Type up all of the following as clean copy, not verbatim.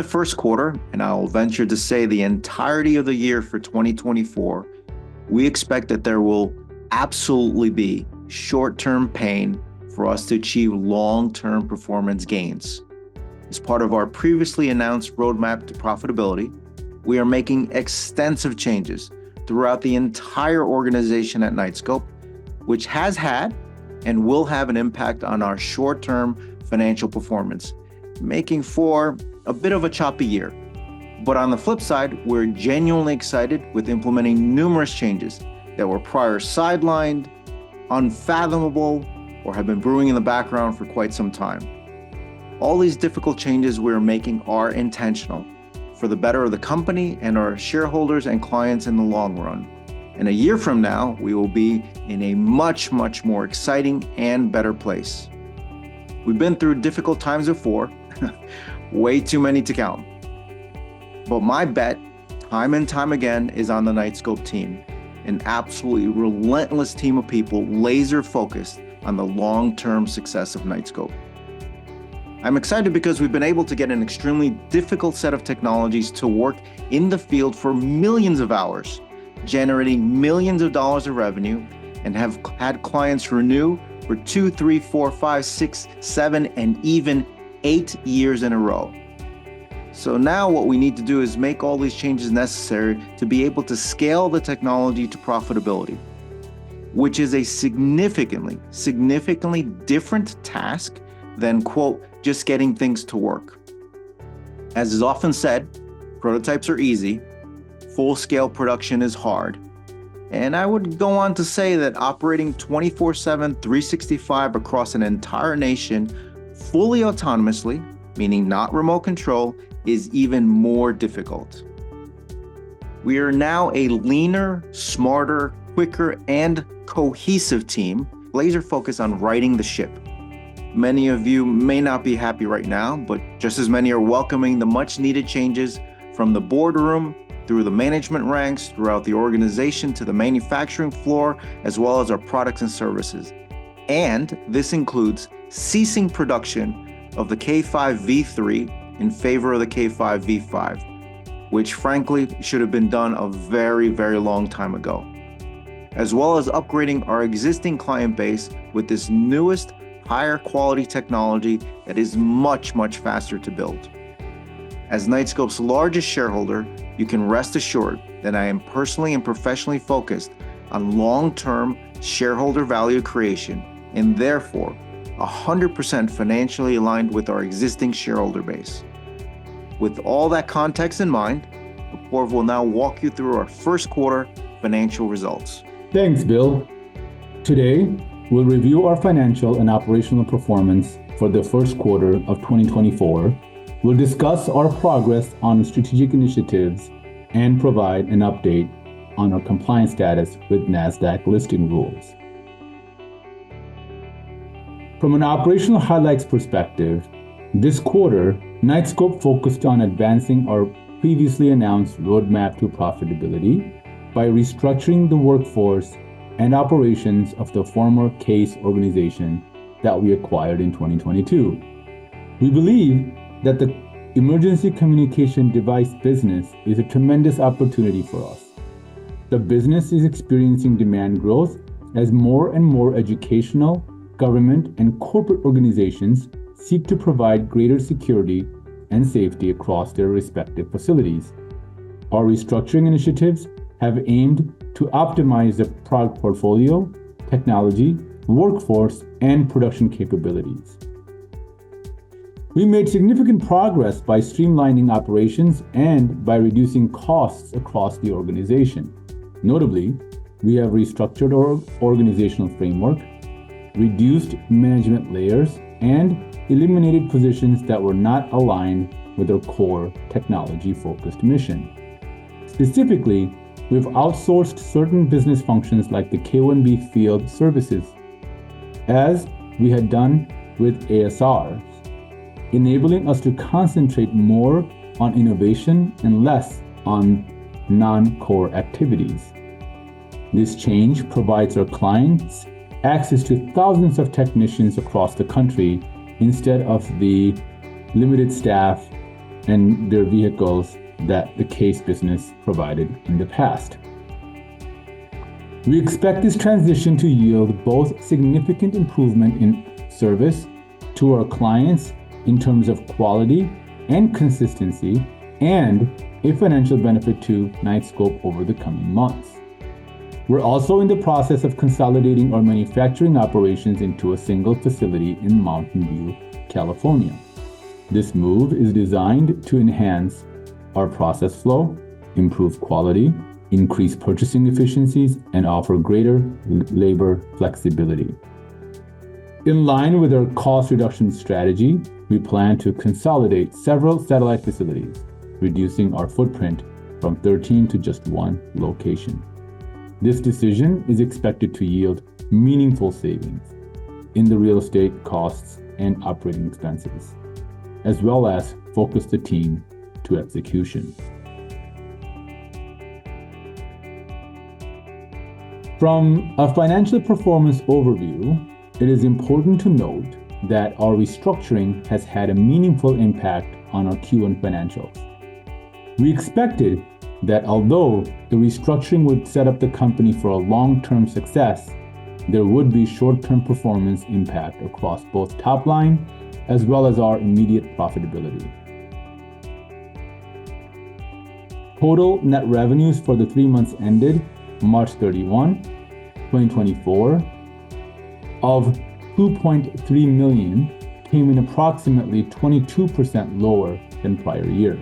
first quarter, and I'll venture to say the entirety of the year for 2024, we expect that there will absolutely be short-term pain for us to achieve long-term performance gains. As part of our previously announced roadmap to profitability, we are making extensive changes throughout the entire organization at Knightscope, which has had and will have an impact on our short-term financial performance, making for a bit of a choppy year. But on the flip side, we're genuinely excited with implementing numerous changes that were prior sidelined, unfathomable, or have been brewing in the background for quite some time. All these difficult changes we're making are intentional for the better of the company and our shareholders and clients in the long run. And a year from now, we will be in a much, much more exciting and better place. We've been through difficult times before, way too many to count. But my bet, time and time again, is on the Knightscope team, an absolutely relentless team of people laser focused on the long-term success of Knightscope. I'm excited because we've been able to get an extremely difficult set of technologies to work in the field for millions of hours, generating millions of dollars of revenue, and have had clients renew for 2, 3, 4, 5, 6, 7, and even 8 years in a row. So now what we need to do is make all these changes necessary to be able to scale the technology to profitability, which is a significantly different task than, quote, just getting things to work. As is often said, prototypes are easy, full-scale production is hard. And I would go on to say that operating 24/7, 365 across an entire nation fully autonomously, meaning not remote control, is even more difficult. We are now a leaner, smarter, quicker, and cohesive team, laser focused on righting the ship. Many of you may not be happy right now, but just as many are welcoming the much needed changes from the boardroom through the management ranks, throughout the organization to the manufacturing floor, as well as our products and services. And this includes ceasing production of the K5 V3 in favor of the K5 V5, which frankly should have been done a very, very long time ago, as well as upgrading our existing client base with this newest, higher quality technology that is much, much faster to build. As Knightscope's largest shareholder, you can rest assured that I am personally and professionally focused on long-term shareholder value creation and therefore 100% financially aligned with our existing shareholder base. With all that context in mind, Apoorv will now walk you through our first quarter financial results. Thanks, Bill. Today, we'll review our financial and operational performance for the first quarter of 2024. We'll discuss our progress on strategic initiatives and provide an update on our compliance status with NASDAQ listing rules. From an operational highlights perspective, this quarter, Knightscope focused on advancing our previously announced roadmap to profitability by restructuring the workforce and operations of the former CASE organization that we acquired in 2022. We believe that the emergency communication device business is a tremendous opportunity for us. The business is experiencing demand growth as more and more educational, government, and corporate organizations seek to provide greater security and safety across their respective facilities. Our restructuring initiatives have aimed to optimize the product portfolio, technology, workforce, and production capabilities. We made significant progress by streamlining operations and by reducing costs across the organization. Notably, we have restructured our organizational framework, reduced management layers, and eliminated positions that were not aligned with our core technology-focused mission. Specifically, we've outsourced certain business functions like the K1B field services, as we had done with ASRs, enabling us to concentrate more on innovation and less on non-core activities. This change provides our clients access to thousands of technicians across the country instead of the limited staff and their vehicles that the case business provided in the past. We expect this transition to yield both significant improvement in service to our clients in terms of quality and consistency, and a financial benefit to Knightscope over the coming months. We're also in the process of consolidating our manufacturing operations into a single facility in Mountain View, California. This move is designed to enhance our process flow, improve quality, increase purchasing efficiencies, and offer greater labor flexibility. In line with our cost reduction strategy, we plan to consolidate several satellite facilities, reducing our footprint from 13 to just one location. This decision is expected to yield meaningful savings in the real estate costs and operating expenses, as well as focus the team to execution. From a financial performance overview, it is important to note that our restructuring has had a meaningful impact on our Q1 financials. We expected that although the restructuring would set up the company for a long-term success, there would be short-term performance impact across both top line as well as our immediate profitability. Total net revenues for the 3 months ended March 31, 2024 of $2.3 million came in approximately 22% lower than prior year,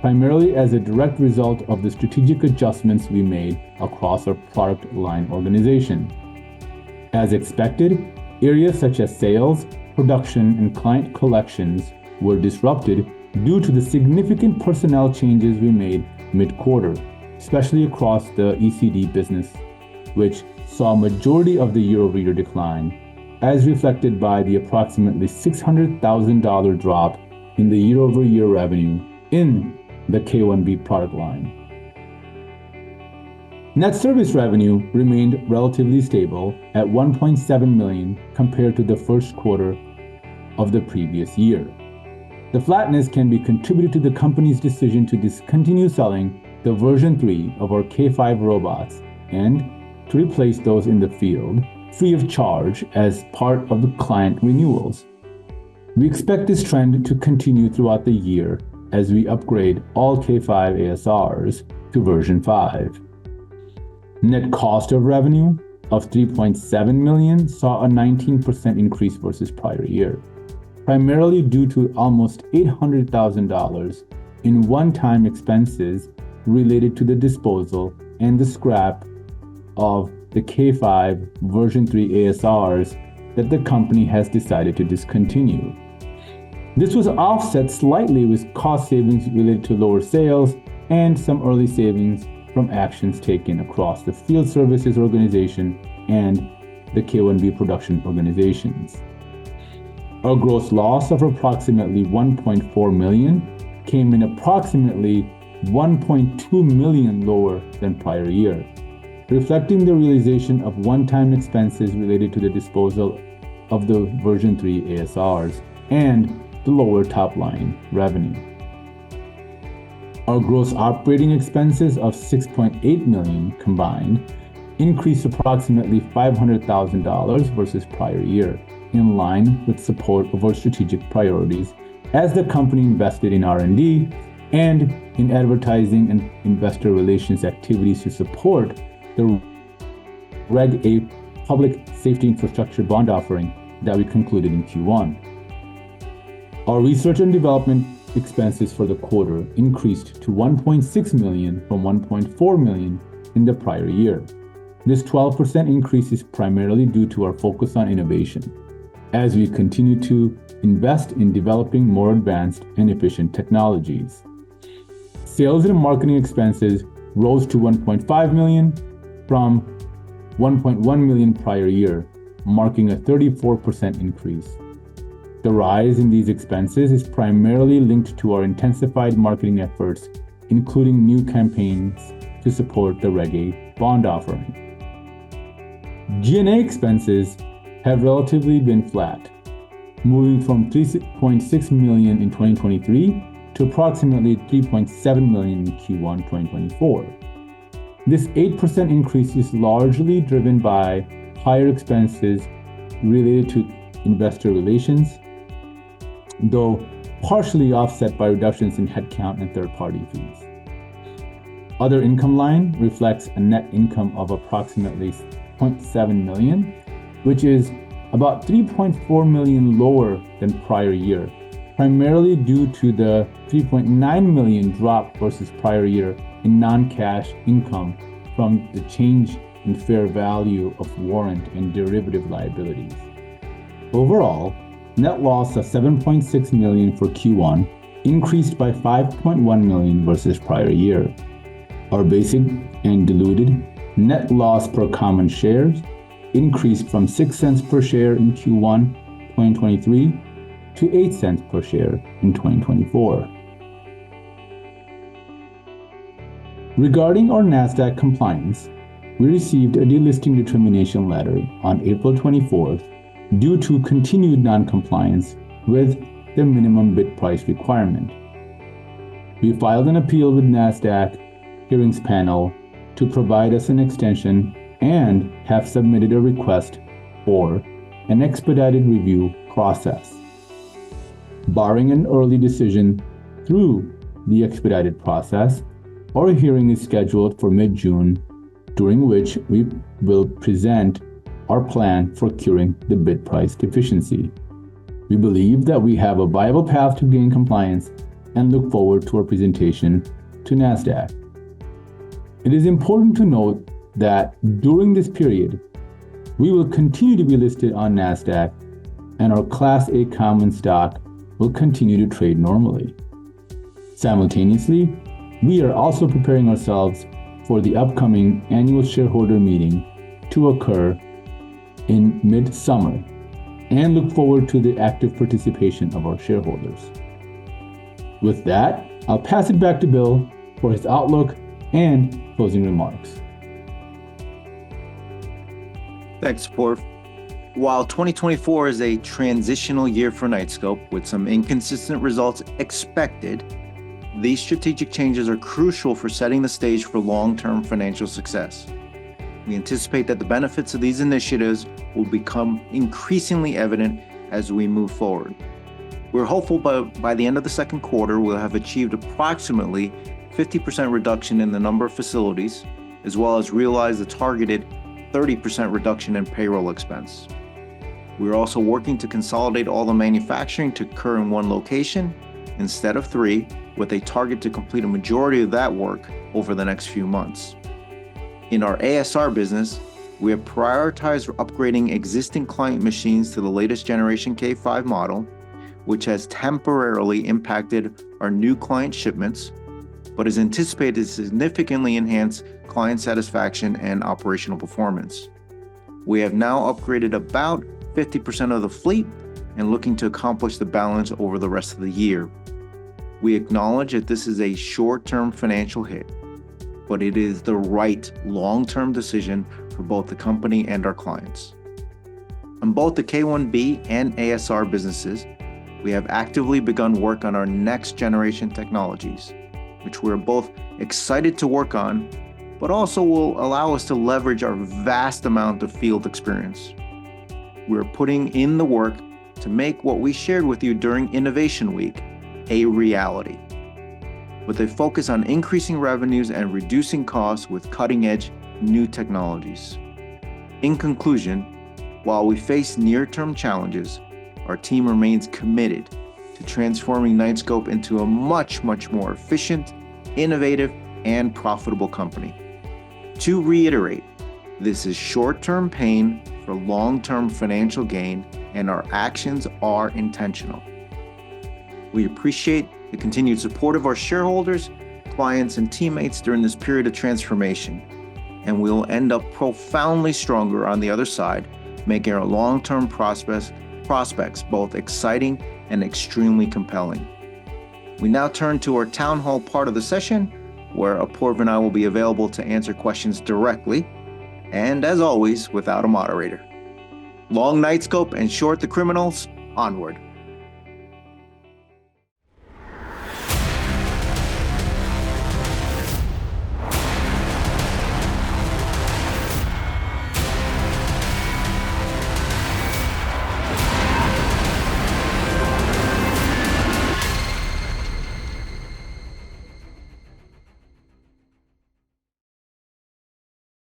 primarily as a direct result of the strategic adjustments we made across our product line organization. As expected, areas such as sales, production, and client collections were disrupted due to the significant personnel changes we made mid-quarter, especially across the ECD business, which saw a majority of the year-over-year decline, as reflected by the approximately $600,000 drop in the year-over-year revenue in the K1B product line. Net service revenue remained relatively stable at $1.7 million compared to the first quarter of the previous year. The flatness can be contributed to the company's decision to discontinue selling the version 3 of our K5 robots and to replace those in the field free of charge as part of the client renewals. We expect this trend to continue throughout the year as we upgrade all K5 ASRs to version 5. Net cost of revenue of $3.7 million saw a 19% increase versus prior year, primarily due to almost $800,000 in one-time expenses related to the disposal and the scrap of the K5 version 3 ASRs that the company has decided to discontinue. This was offset slightly with cost savings related to lower sales and some early savings from actions taken across the field services organization and the K1B production organizations. Our gross loss of approximately $1.4 million came in approximately $1.2 million lower than prior year, reflecting the realization of one-time expenses related to the disposal of the version 3 ASRs and the lower top-line revenue. Our gross operating expenses of $6.8 million combined increased approximately $500,000 versus prior year, in line with support of our strategic priorities as the company invested in R&D and in advertising and investor relations activities to support the Reg A public safety infrastructure bond offering that we concluded in Q1. Our research and development expenses for the quarter increased to $1.6 million from $1.4 million in the prior year. This 12% increase is primarily due to our focus on innovation, as we continue to invest in developing more advanced and efficient technologies. Sales and marketing expenses rose to $1.5 million from $1.1 million prior year, marking a 34% increase. The rise in these expenses is primarily linked to our intensified marketing efforts, including new campaigns to support the Reg A bond offering. G&A expenses have relatively been flat, moving from $3.6 million in 2023 to approximately $3.7 million in Q1 2024. This 8% increase is largely driven by higher expenses related to investor relations, though partially offset by reductions in headcount and third-party fees. Other income line reflects a net income of approximately $0.7 million, which is about $3.4 million lower than prior year, primarily due to the $3.9 million drop versus prior year in non-cash income from the change in fair value of warrant and derivative liabilities. Overall, net loss of $7.6 million for Q1 increased by $5.1 million versus prior year. Our basic and diluted net loss per common shares increased from 6 cents per share in Q1 2023 to 8 cents per share in 2024. Regarding our NASDAQ compliance, we received a delisting determination letter on April 24th due to continued non-compliance with the minimum bid price requirement. We filed an appeal with NASDAQ hearings panel to provide us an extension and have submitted a request for an expedited review process. Barring an early decision through the expedited process, our hearing is scheduled for mid-June, during which we will present our plan for curing the bid price deficiency. We believe that we have a viable path to gain compliance and look forward to our presentation to NASDAQ. It is important to note that during this period, we will continue to be listed on NASDAQ and our Class A common stock will continue to trade normally. Simultaneously, we are also preparing ourselves for the upcoming annual shareholder meeting to occur in mid-summer and look forward to the active participation of our shareholders. With that, I'll pass it back to Bill for his outlook and closing remarks. Thanks, Porf. While 2024 is a transitional year for Knightscope with some inconsistent results expected, these strategic changes are crucial for setting the stage for long-term financial success. We anticipate that the benefits of these initiatives will become increasingly evident as we move forward. We're hopeful by the end of the second quarter, we'll have achieved approximately 50% reduction in the number of facilities, as well as realize the targeted 30% reduction in payroll expense. We're also working to consolidate all the manufacturing to occur in one location instead of 3, with a target to complete a majority of that work over the next few months. In our ASR business, we have prioritized upgrading existing client machines to the latest generation K5 model, which has temporarily impacted our new client shipments, but is anticipated to significantly enhance client satisfaction and operational performance. We have now upgraded about 50% of the fleet and looking to accomplish the balance over the rest of the year. We acknowledge that this is a short-term financial hit, but it is the right long-term decision for both the company and our clients. On both the K1B and ASR businesses, we have actively begun work on our next generation technologies, which we're both excited to work on, but also will allow us to leverage our vast amount of field experience. We're putting in the work to make what we shared with you during Innovation Week a reality, with a focus on increasing revenues and reducing costs with cutting-edge new technologies. In conclusion, while we face near-term challenges, our team remains committed to transforming Knightscope into a much more efficient, innovative, and profitable company. To reiterate, this is short-term pain for long-term financial gain, and our actions are intentional. We appreciate the continued support of our shareholders, clients, and teammates during this period of transformation, and we'll end up profoundly stronger on the other side, making our long-term prospects both exciting and extremely compelling. We now turn to our town hall part of the session, where Apoorv and I will be available to answer questions directly, and as always, without a moderator. Long Knightscope and short the criminals, onward.